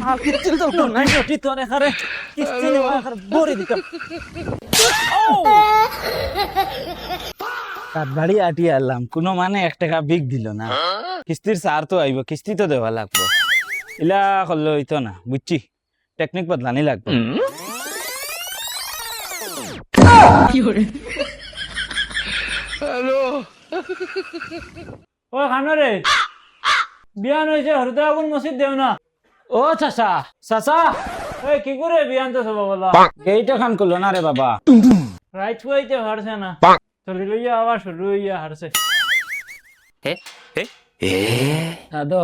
আর কিচ্ছু তো নাই রটি তোরে খারে কিচ্ছু নেই খারে বড়ি দিতাম কাঠ বাড়ি আটি আনলাম কোনো মানে 1 টাকা বিক দিল না কিস্তির সার তো আইব কিস্তি তো দেওয়া লাগবো ইলা করলে হইতো না বুঝছি টেকনিক বদলানি লাগবে হ্যালো ও খানো রে বিয়ান হয়েছে হরদা আগুন মসজিদ দেও না ও চাচা চাচা এই কি করে বিয়ান তো সব বলা এইটা খান করলো না রে বাবা রাইট হইতে হারছে না চলি লইয়া আবার শুরু হইয়া হারছে দাদু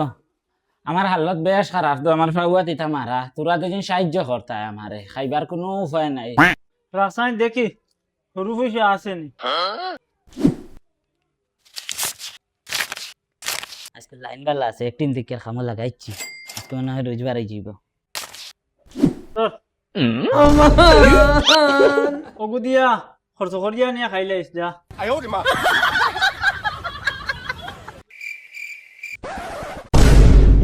আমার হালত বেশ খারাপ তো আমার ফাগুয়া তিতা মারা তোরা দুজন সাহায্য করতায় আমারে খাইবার কোনো উপায় নাই রাসায়নিক দেখি সরু পয়সা আসেনি আজকে লাইন বালা আছে একদিন দিকে খামো লাগাইছি আজকে মনে হয় রোজবার আই যাইব ওগু দিয়া খরচ করিয়া নিয়ে খাইলাইস যা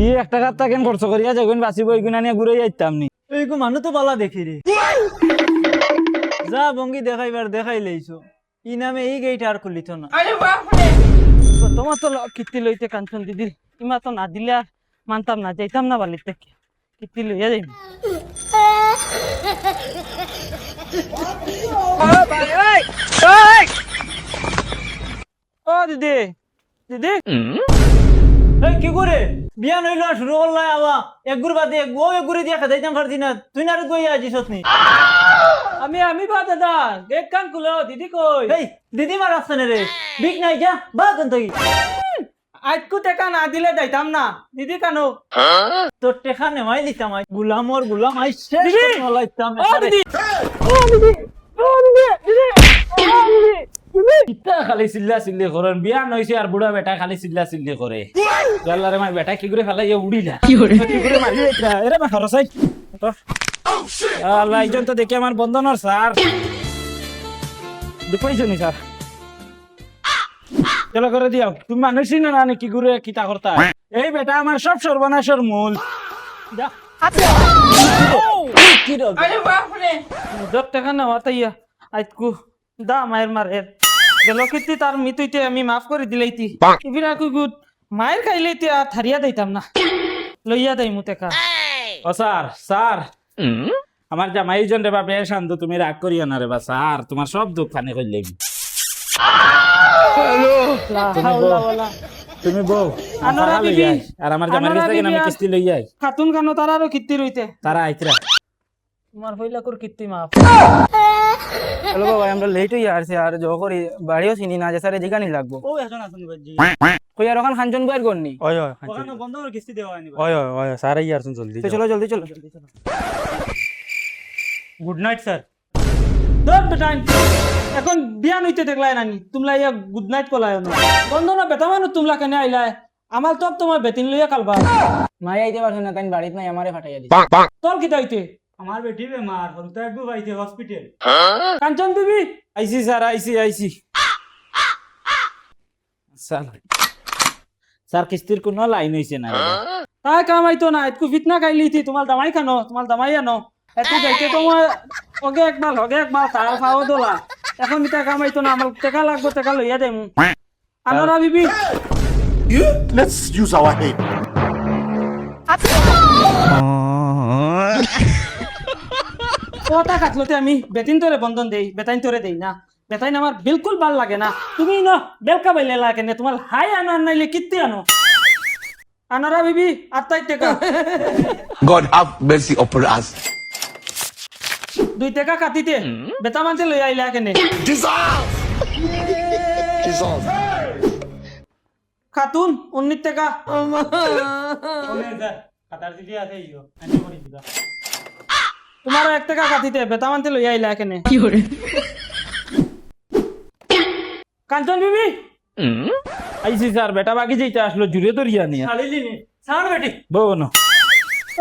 ই 1 টাকা তা কেন খরচ করিয়া যখন বাঁচিব এইগুনা নিয়ে ঘুরে যাইতাম নি এইগু মানুষ তো বালা দেখি রে যা বঙ্গি দেখাইবার দেখাই লইছো ই নামে এই গেইট আর খুলিত না তোমার তো কীর্তি লইতে কাঞ্চন দিদি ইমা তো না দিলে আর মানতাম না যাইতাম না বালির থেকে কীর্তি লইয়া যাইব ও দিদি দিদি এই কি করে বিয়া নইলো শুরু করলাই আবা একগুর বাদে একগুরে দিয়া খাইতাম পারতি না তুই না গইয়া আছিস নি আমি বা দাদা দেখ কান কুলো দিদি কই এই দিদি মার আসছে রে বিক নাই যা বা কান তুই আজকু টাকা না দিলে যাইতাম না দিদি কানো তোর টাকা নেমাই দিতাম গুলামর গুলাম আইছে দিদি হলাইতাম ও দিদি ও দিদি ও দিদি দিদি ও দিদি ইতা খালি চিল্লা চিল্লি করেন বিয়া নইছে আর বুড়া বেটা খালি চিল্লা চিল্লি করে গাল্লারে মাই বেটা কি করে ফেলাই উড়িলা কি করে মারি এটা এরে মা খরচাই আল্লাহ ইজন তো দেখি আমার বন্ধনর স্যার দুপাইছো নি স্যার চলো করে দিও তুমি মানুষই না নাকি ঘুরে কিতা করতা এই বেটা আমার সব সর্বনাশের মূল যা কি রে আরে বাপ রে দক টাকা না হতাইয়া আইতকু দা মায়ের মারের গেল কিতি তার মিতুইতে আমি মাফ করে দিলাইতি ইবিরা কুগুত মায়ের খাইলাইতে আর থারিয়া দিতাম না লইয়া দেই মু টাকা ও স্যার স্যার আমার জামাই জন রে বাবা শান্ত তুমি রাগ করিও না রে বা স্যার তোমার সব দুঃখ পানি কইলেই হ্যালো তুমি বউ আনোরা বিবি আর আমার জামাই কাছে কেন আমি কিস্তি লই যাই খাতুন কানো তারারও কিস্তি রইতে তারা আইতরা তোমার হইলা কোর কিস্তি মাফ হ্যালো বাবা আমরা লেট হই আসছে আর জো করি বাড়িও চিনি না যে স্যার এদিকে নি লাগবো ও এখন আসুন বাজি কই আর ওখান খানজন বাইর করনি ওই ওই ওখানে বন্ধ করে কিস্তি দেওয়া হয়নি ওই ওই ওই স্যার আই আসুন জলদি চলো জলদি চলো গুড নাইট স্যার দত বেটাইন এখন বিয়ান হইতে দেখলাই নানি তোমলা ইয়া গুড নাইট কলায় না বন্ধ না বেটা মানু তোমলা কেন আইলাই আমার তো তোমার বেতিন লইয়া কালবা মাই আইতে পারছ না তাই বাড়িত নাই আমারে ফাটাইয়া দিছে তোর কি দাইতে আমার বেটি বেমার হলতা একটু বাইতে হসপিটাল কাঞ্চন বিবি আইছি স্যার আইছি স্যার স্যার কিস্তির কোনো লাইন হইছে না তাই কামাইতো না একটু ফিতনা খাইলিতি তোমার দামাই খানো তোমার দামাই আনো এত যাইতে তোমার ওকে একবার তারা খাওয়া দোলা এখন মিটা কামাইতো না আমার টাকা লাগবে টাকা লইয়া them আনোরা Bibi Let's use our head. ওটা কাটলতে আমি বেতিন তোরে বন্ধন দেই বেতাইন তোরে দেই না বেতাইন আমার বিলকুল ভাল লাগে না তুমি না বেলকা বাইলে লাগে না তোমার হাই আনো নাইলে কিত্তি আনো আনোরা বিবি আত্মাই টাকা God have mercy upon us. 2 টাকা কাটিতে বেতা মানতে লই আইলা কেনে Dissolve. Dissolve. খাতুন 19 টাকা তোমার 1 টাকা কাটিতে বেতা মানতে লই আইলা কেনে কি করে কাঞ্চন বিবি আইছি স্যার বেটা বাকি যাইতে আসলো জুড়ে ধরিয়া নিয়ে ছাড়িলিনি ছাড় বেটি বোনো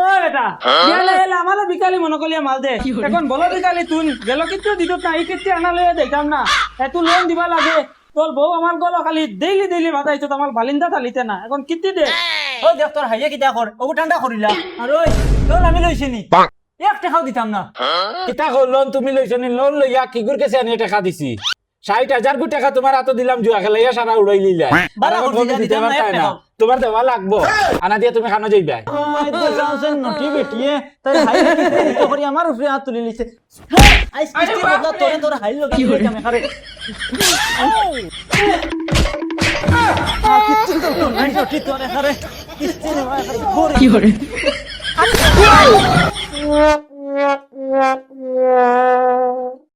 ও বেটা ইয়ালে এলে আমারে বিকালি মনে কলিয়া মাল দে এখন বলো বিকালি তুই গেল কিন্তু দিত না এই কিস্তি আনা লইয়া দেখাম না এত লোন দিবা লাগে তোর বউ আমার গলো খালি ডেইলি বাজাইতো আমার বালিন্দা থালিতে না এখন কিস্তি দে ও দেখ তোর হাইয়া কিতা কর ও ঠান্ডা করিলা আর ওই লোন আমি লইছি নি এক টাকাও দিতাম না কিতা লোন তুমি লইছ নি লোন লইয়া কিগুর কাছে আনি টাকা দিছি 60,000 কোটি টাকা তোমার হাতে দিলাম জুয়া খেলাইয়া সারা উড়াই লিলা বারা করছি দিতে দিতাম না এক পারতাই না টাকাও। তোমার দেওয়া লাগবো আনা দিয়ে তুমি খানো যাইবা আই তো জানছেন নটি বেটিয়ে তাই হাইয়া কিতা তো করি আমার উপরে হাত তুলি লিছে আইস কিস্তি বদলা তোরে তোর হাইল কি হই কামে খারে কিস্তি তো নাই নটি তোরে খারে কিস্তি নে ভাই কি হরে